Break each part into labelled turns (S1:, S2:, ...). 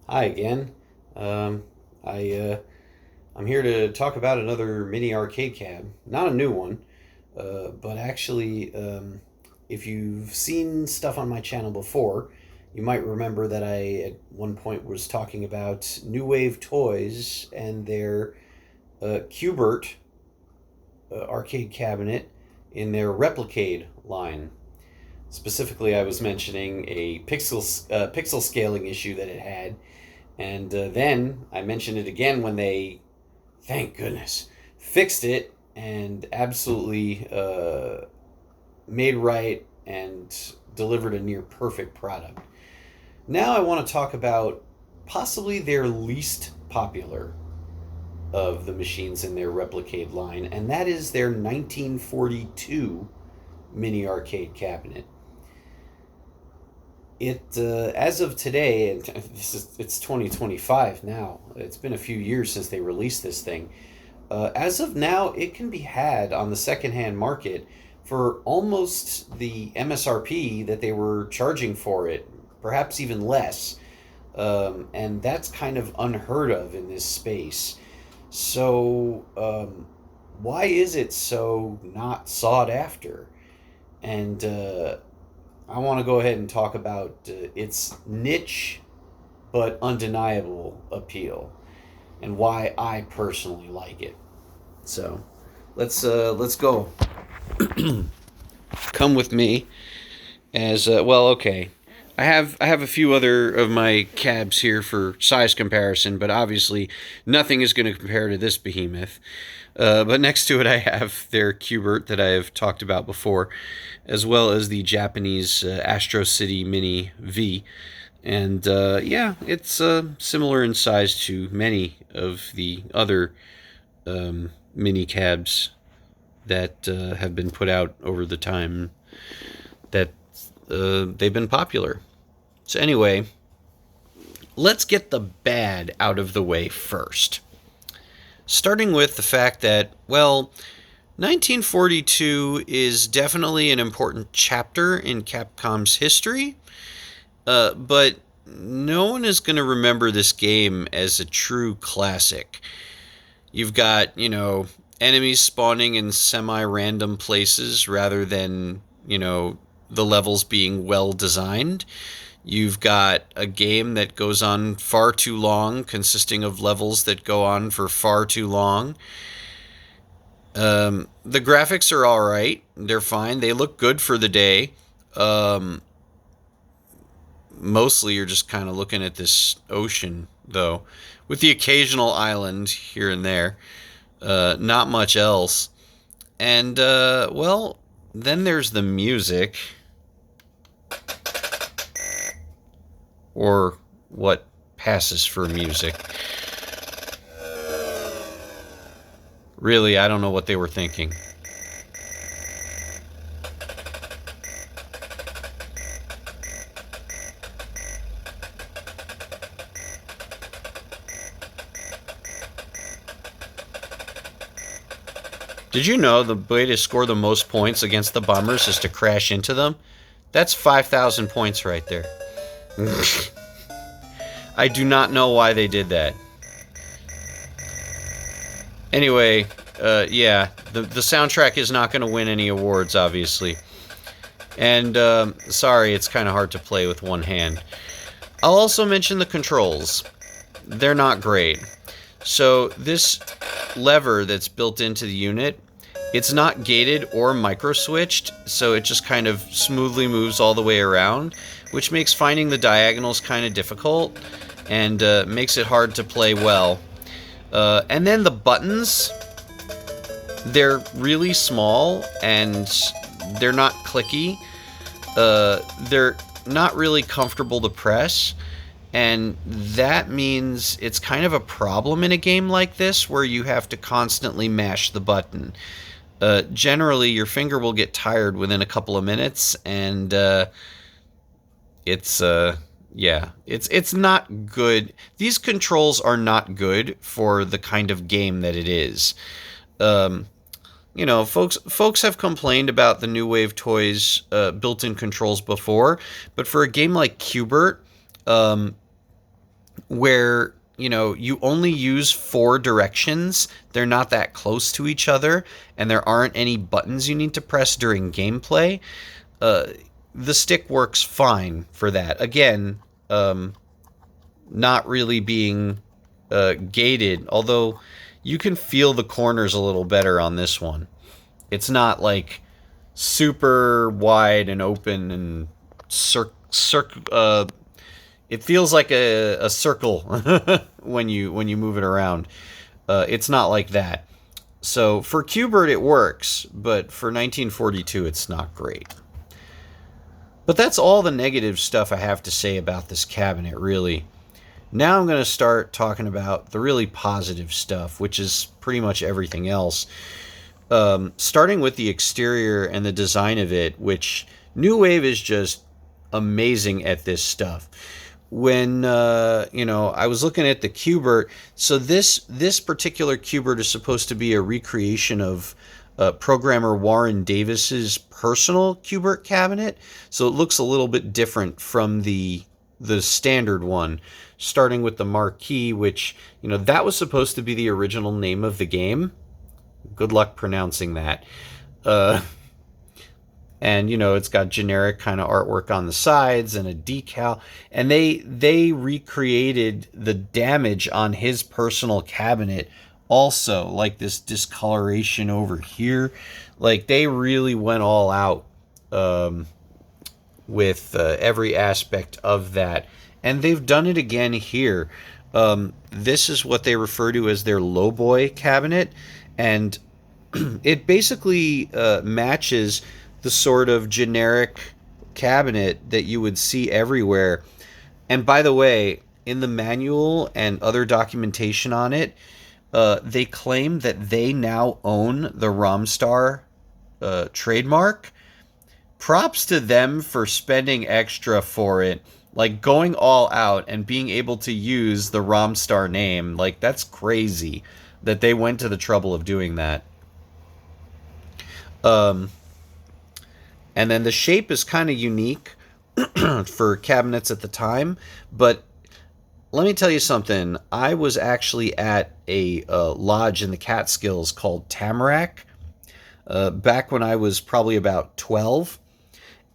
S1: Hi again. Um, I I'm here to talk about another mini arcade cab. Not a new one, but actually, if you've seen stuff on my channel before, you might remember that I at one point was talking about New Wave Toys and their Qbert arcade cabinet in their Replicade line. Specifically, I was mentioning a pixel scaling issue that it had. And then I mentioned it again when they, thank goodness, fixed it and absolutely made right and delivered a near perfect product. Now I want to talk about possibly their least popular of the machines in their Replicade line, and that is their 1942 mini arcade cabinet. As of today, and it's 2025 now. It's been a few years since they released this thing. As of now, it can be had on the secondhand market for almost the MSRP that they were charging for it, perhaps even less. And that's kind of unheard of in this space. So, why is it so not sought after? And I want to go ahead and talk about its niche but undeniable appeal and why I personally like it. So, let's go. Come with me as well. Okay, I have a few other of my cabs here for size comparison, but obviously nothing is going to compare to this behemoth. But next to it, I have their Qbert that I have talked about before, as well as the Japanese Astro City Mini V. And yeah, it's similar in size to many of the other mini cabs that have been put out over the time that they've been popular. So, anyway, let's get the bad out of the way first. Starting with the fact that, well, 1942 is definitely an important chapter in Capcom's history, but no one is going to remember this game as a true classic. You've got, enemies spawning in semi random places rather than, the levels being well designed. You've got a game that goes on far too long, consisting of levels that go on for far too long. The graphics are all right. They're fine. They look good for the day. Mostly you're just kind of looking at this ocean, though, with the occasional island here and there. Not much else. And, well, then there's the music. Or what passes for music. Really, I don't know what they were thinking. Did you know the way to score the most points against the Bombers is to crash into them? That's 5,000 points right there. I do not know why they did that. Anyway, yeah, the soundtrack is not going to win any awards, obviously. And, sorry, it's kind of hard to play with one hand. I'll also mention the controls. They're not great. So, this lever that's built into the unit, it's not gated or micro-switched, so it just kind of smoothly moves all the way around, which makes finding the diagonals kind of difficult and makes it hard to play well. And then the buttons, they're really small and they're not clicky. They're not really comfortable to press, and that means it's kind of a problem in a game like this where you have to constantly mash the button. Generally, your finger will get tired within a couple of minutes, and it's not good. These controls are not good for the kind of game that it is. Folks have complained about the New Wave Toys built-in controls before, but for a game like Qbert, where, you know, you only use 4 directions. They're not that close to each other, and there aren't any buttons you need to press during gameplay. The stick works fine for that. Again, not really being gated, although you can feel the corners a little better on this one. It's not like super wide and open and it feels like a circle when you move it around. It's not like that. So for Q*bert it works, but for 1942 it's not great. But that's all the negative stuff I have to say about this cabinet, really. Now I'm going to start talking about the really positive stuff, which is pretty much everything else. Starting with the exterior and the design of it, which New Wave is just amazing at this stuff. When I was looking at the Q*bert, so this particular Q*bert is supposed to be a recreation of programmer Warren Davis's personal Q*bert cabinet, so it looks a little bit different from the standard one. Starting with the marquee, which, you know, that was supposed to be the original name of the game. Good luck pronouncing that. And, you know, it's got generic kind of artwork on the sides and a decal. And they recreated the damage on his personal cabinet also, like this discoloration over here. Like, they really went all out with every aspect of that. And they've done it again here. This is what they refer to as their lowboy cabinet. And it basically matches the sort of generic cabinet that you would see everywhere. And by the way, in the manual and other documentation on it, they claim that they now own the Romstar trademark. Props to them for spending extra for it. Like, going all out and being able to use the Romstar name. Like, that's crazy that they went to the trouble of doing that. And then the shape is kind of unique for cabinets at the time. But let me tell you something. I was actually at a lodge in the Catskills called Tamarack back when I was probably about 12.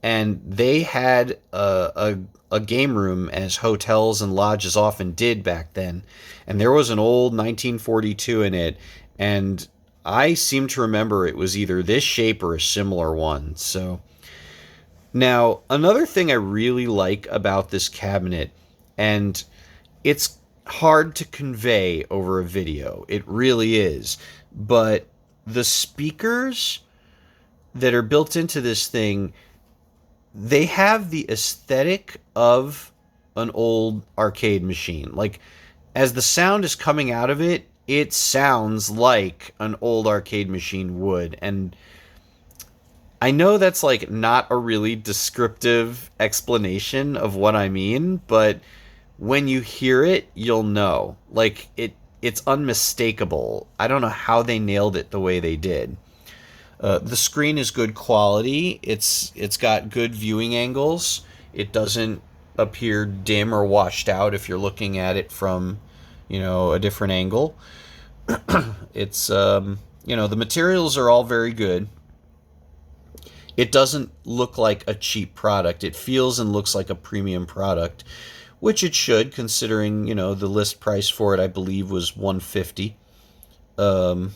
S1: And they had a game room, as hotels and lodges often did back then. And there was an old 1942 in it. And I seem to remember it was either this shape or a similar one. So now, another thing I really like about this cabinet, and it's hard to convey over a video, it really is, but the speakers that are built into this thing, they have the aesthetic of an old arcade machine. Like, as the sound is coming out of it, it sounds like an old arcade machine would. And I know that's like not a really descriptive explanation of what I mean, but when you hear it, you'll know. Like, it's unmistakable. I don't know how they nailed it the way they did. The screen is good quality. It's got good viewing angles. It doesn't appear dim or washed out if you're looking at it from, you know, a different angle. It's the materials are all very good. It doesn't look like a cheap product. It feels and looks like a premium product, which it should, considering, you know, the list price for it, I believe, was $150. And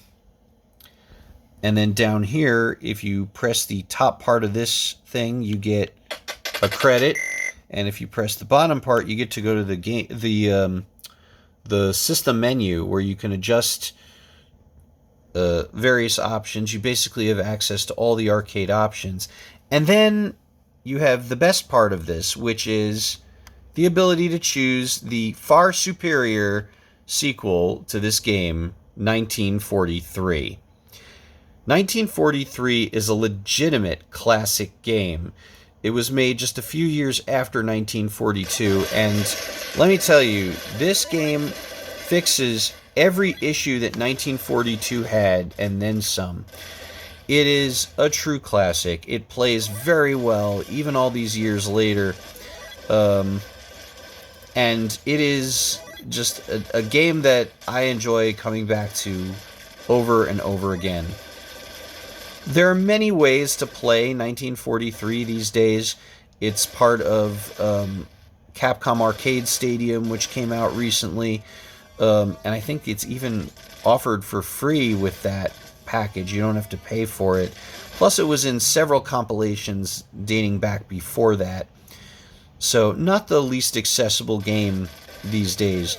S1: then down here, if you press the top part of this thing, you get a credit. And if you press the bottom part, you get to go to the system menu, where you can adjust various options. You basically have access to all the arcade options. And then you have the best part of this, which is the ability to choose the far superior sequel to this game, 1943. 1943 is a legitimate classic game. It was made just a few years after 1942, and let me tell you, this game fixes every issue that 1942 had, and then some. It is a true classic. It plays very well, even all these years later. And it is just a game that I enjoy coming back to over and over again. There are many ways to play 1943 these days. It's part of Capcom Arcade Stadium, which came out recently. And I think it's even offered for free with that package. You don't have to pay for it. Plus, it was in several compilations dating back before that. So, not the least accessible game these days,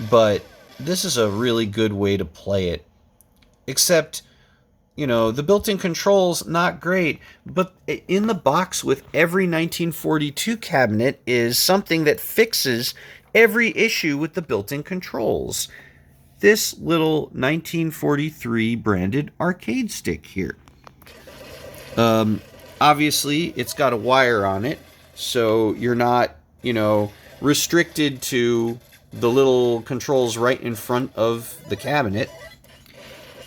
S1: but this is a really good way to play it. Except, you know, the built-in controls, not great, but in the box with every 1942 cabinet is something that fixes every issue with the built-in controls. This little 1943 branded arcade stick here. Obviously, it's got a wire on it, so you're not, you know, restricted to the little controls right in front of the cabinet.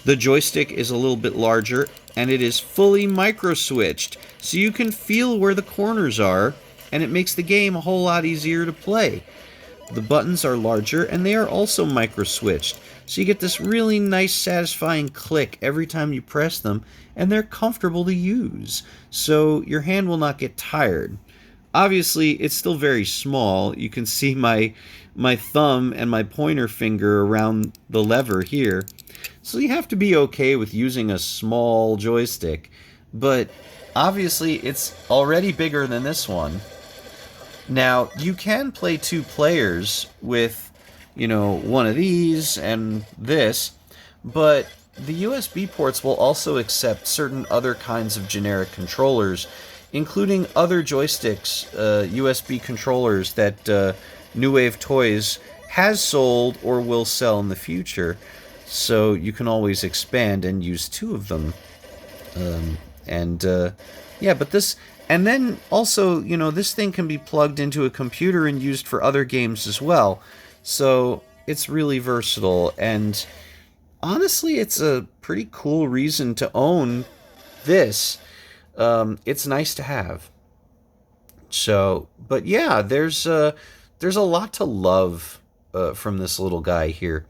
S1: The joystick is a little bit larger, and it is fully micro-switched, so you can feel where the corners are, and it makes the game a whole lot easier to play. The buttons are larger, and they are also micro-switched, so you get this really nice, satisfying click every time you press them, and they're comfortable to use, so your hand will not get tired. Obviously, it's still very small. You can see my thumb and my pointer finger around the lever here. So you have to be okay with using a small joystick. But obviously, it's already bigger than this one. Now, you can play 2 players with, you know, one of these and this, but the USB ports will also accept certain other kinds of generic controllers, including other joysticks, USB controllers that New Wave Toys has sold or will sell in the future. So you can always expand and use 2 of them. Yeah, but this... And then also, you know, this thing can be plugged into a computer and used for other games as well. So it's really versatile. And honestly, it's a pretty cool reason to own this. It's nice to have. So, but yeah, there's a lot to love from this little guy here.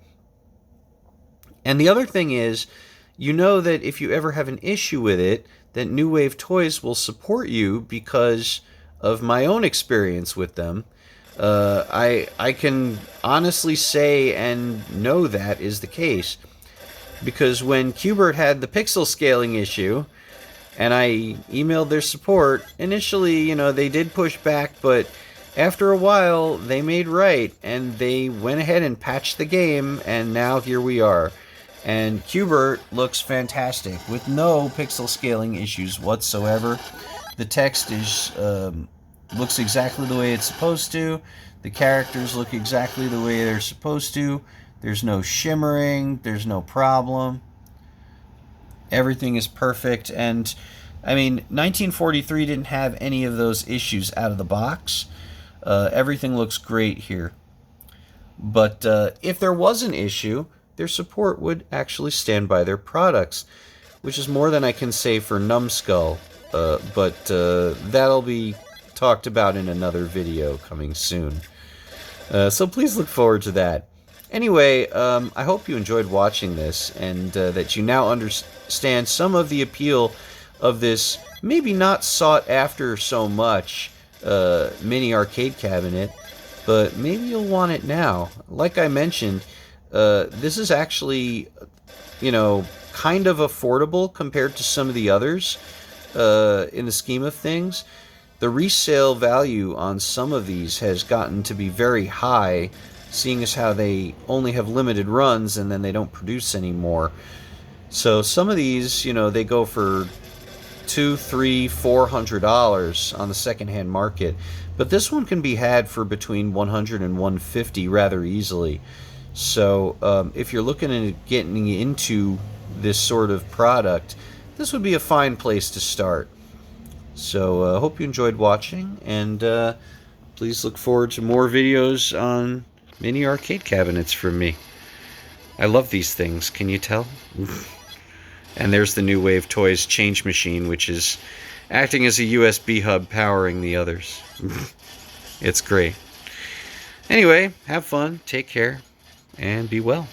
S1: And the other thing is, you know that if you ever have an issue with it, that New Wave Toys will support you because of my own experience with them. I can honestly say and know that is the case. Because when Qbert had the pixel scaling issue, and I emailed their support, initially, you know, they did push back, but after a while, they made right, and they went ahead and patched the game, and now here we are. And Qbert looks fantastic, with no pixel scaling issues whatsoever. The text is looks exactly the way it's supposed to. The characters look exactly the way they're supposed to. There's no shimmering, there's no problem. Everything is perfect, and I mean, 1943 didn't have any of those issues out of the box. Everything looks great here. But if there was an issue, their support would actually stand by their products, which is more than I can say for Numbskull, but that'll be talked about in another video coming soon. So please look forward to that. Anyway, I hope you enjoyed watching this, and that you now understand some of the appeal of this maybe not sought after so much mini arcade cabinet, but maybe you'll want it now. Like I mentioned, this is actually, you know, kind of affordable compared to some of the others in the scheme of things. The resale value on some of these has gotten to be very high, seeing as how they only have limited runs and then they don't produce anymore. So some of these, you know, they go for $200, $300, $400 on the secondhand market, but this one can be had for between $100 and $150 rather easily. So if you're looking at getting into this sort of product, this would be a fine place to start. So I hope you enjoyed watching, and please look forward to more videos on mini arcade cabinets from me. I love these things, can you tell? And there's the New Wave Toys change machine, which is acting as a USB hub powering the others. It's great. Anyway, have fun, take care, and be well.